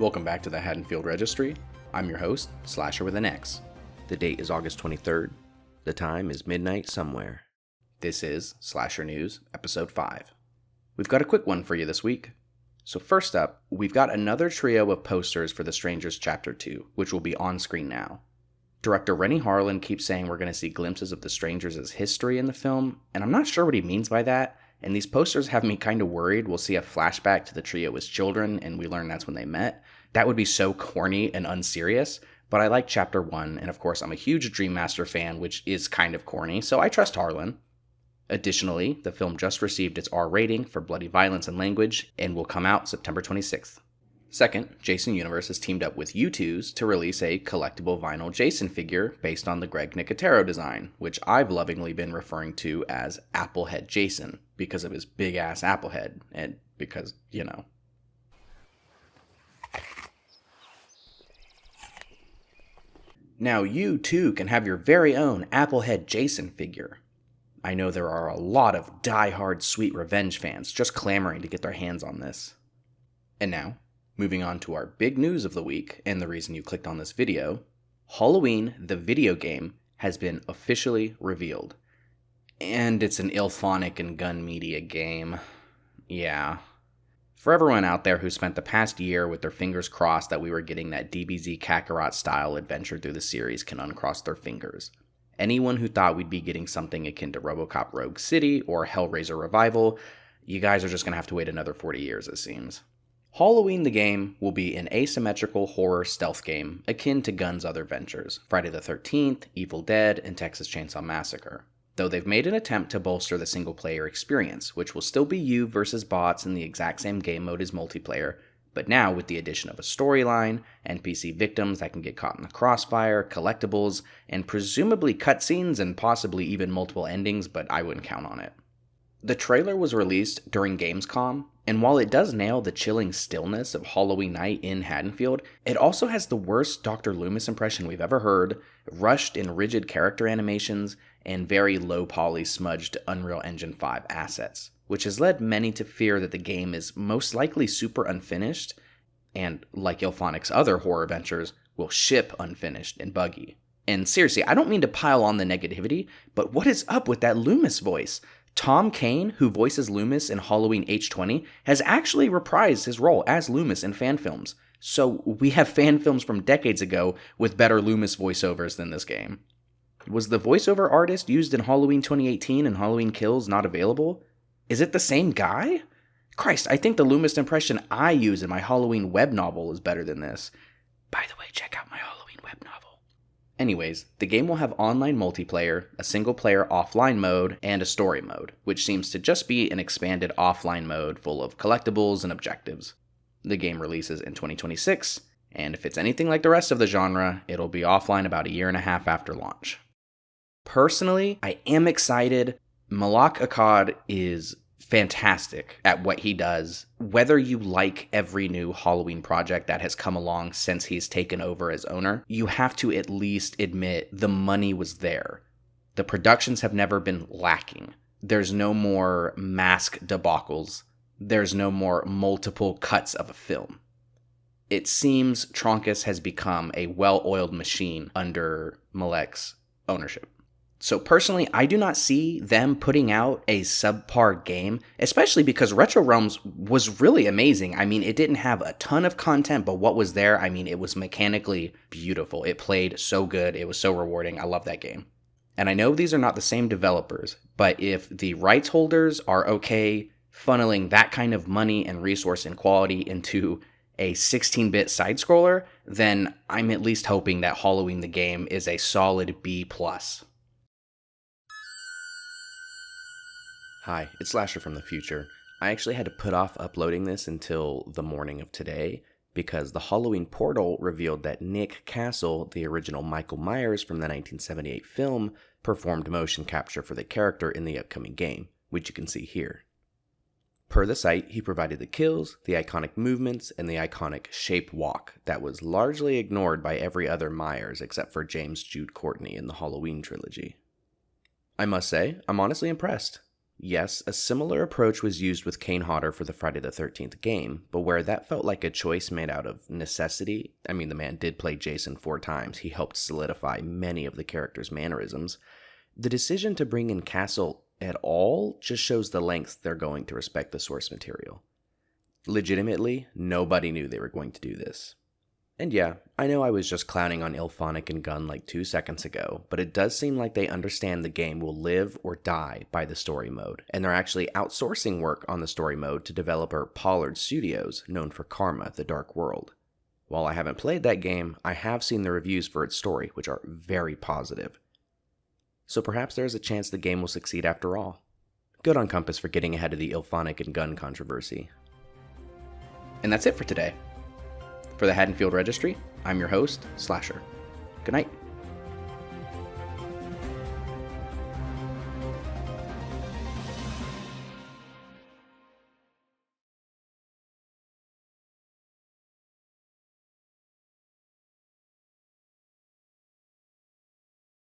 Welcome back to the Haddonfield Registry. I'm your host, Slasher with an X. The date is August 23rd. The time is midnight somewhere. This is Slasher News, Episode 5. We've got a quick one for you this week. So first up, we've got another trio of posters for The Strangers Chapter 2, which will be on screen now. Director Renny Harlin keeps saying we're going to see glimpses of the Strangers' history in the film, and I'm not sure what he means by that, and these posters have me kind of worried we'll see a flashback to the trio as children, and we learn that's when they met. That would be so corny and unserious, but I like Chapter 1, and of course I'm a huge Dream Master fan, which is kind of corny, so I trust Harlan. Additionally, the film just received its R rating for bloody violence and language, and will come out September 26th. Second, Jason Universe has teamed up with YouTooz to release a collectible vinyl Jason figure based on the Greg Nicotero design, which I've lovingly been referring to as Applehead Jason, because of his big-ass apple head, and because, you know. Now you, too, can have your very own Applehead Jason figure. I know there are a lot of die-hard Sweet Revenge fans just clamoring to get their hands on this. And now, moving on to our big news of the week, and the reason you clicked on this video, Halloween, the video game, has been officially revealed. And it's an IllFonic and Gun Media game. Yeah. For everyone out there who spent the past year with their fingers crossed that we were getting that DBZ Kakarot-style adventure through the series can uncross their fingers. Anyone who thought we'd be getting something akin to RoboCop Rogue City or Hellraiser Revival, you guys are just going to have to wait another 40 years, it seems. Halloween the game will be an asymmetrical horror stealth game akin to Gun's other ventures, Friday the 13th, Evil Dead, and Texas Chainsaw Massacre. Though they've made an attempt to bolster the single-player experience, which will still be you versus bots in the exact same game mode as multiplayer, but now with the addition of a storyline, NPC victims that can get caught in the crossfire, collectibles, and presumably cutscenes and possibly even multiple endings, but I wouldn't count on it. The trailer was released during Gamescom, and while it does nail the chilling stillness of Halloween night in Haddonfield, it also has the worst Dr. Loomis impression we've ever heard, rushed and rigid character animations, and very low-poly smudged Unreal Engine 5 assets, which has led many to fear that the game is most likely super unfinished, and, like IllFonic's other horror ventures, will ship unfinished and buggy. And seriously, I don't mean to pile on the negativity, but what is up with that Loomis voice? Tom Kane, who voices Loomis in Halloween H20, has actually reprised his role as Loomis in fan films. So we have fan films from decades ago with better Loomis voiceovers than this game. Was the voiceover artist used in Halloween 2018 and Halloween Kills not available? Is it the same guy? Christ, I think the Loomis impression I use in my Halloween web novel is better than this. By the way, check out my Halloween web novel. Anyways, the game will have online multiplayer, a single-player offline mode, and a story mode, which seems to just be an expanded offline mode full of collectibles and objectives. The game releases in 2026, and if it's anything like the rest of the genre, it'll be offline about a year and a half after launch. Personally, I am excited. Malak Akkad is fantastic at what he does. Whether you like every new Halloween project that has come along since he's taken over as owner, you have to at least admit the money was there. The productions have never been lacking. There's no more mask debacles. There's no more multiple cuts of a film. It seems Tronkus has become a well-oiled machine under Malek's ownership. So personally, I do not see them putting out a subpar game, especially because Retro Realms was really amazing. I mean, it didn't have a ton of content, but what was there, I mean, it was mechanically beautiful. It played so good. It was so rewarding. I love that game. And I know these are not the same developers, but if the rights holders are okay funneling that kind of money and resource and quality into a 16-bit side-scroller, then I'm at least hoping that Halloween the game is a solid B+. Hi, it's Slasher from the future. I actually had to put off uploading this until the morning of today because the Halloween Portal revealed that Nick Castle, the original Michael Myers from the 1978 film, performed motion capture for the character in the upcoming game, which you can see here. Per the site, he provided the kills, the iconic movements, and the iconic shape walk that was largely ignored by every other Myers except for James Jude Courtney in the Halloween trilogy. I must say, I'm honestly impressed. Yes, a similar approach was used with Kane Hodder for the Friday the 13th game, but where that felt like a choice made out of necessity, I mean, the man did play Jason 4 times, he helped solidify many of the character's mannerisms, the decision to bring in Castle at all just shows the lengths they're going to respect the source material. Legitimately, nobody knew they were going to do this. And yeah, I know I was just clowning on Ilphonic and Gunn like 2 seconds ago, but it does seem like they understand the game will live or die by the story mode, and they're actually outsourcing work on the story mode to developer Pollard Studios, known for Karma: The Dark World. While I haven't played that game, I have seen the reviews for its story, which are very positive. So perhaps there is a chance the game will succeed after all. Good on Compass for getting ahead of the Ilphonic and Gunn controversy. And that's it for today. For the Haddonfield Registry, I'm your host, Slasher. Good night.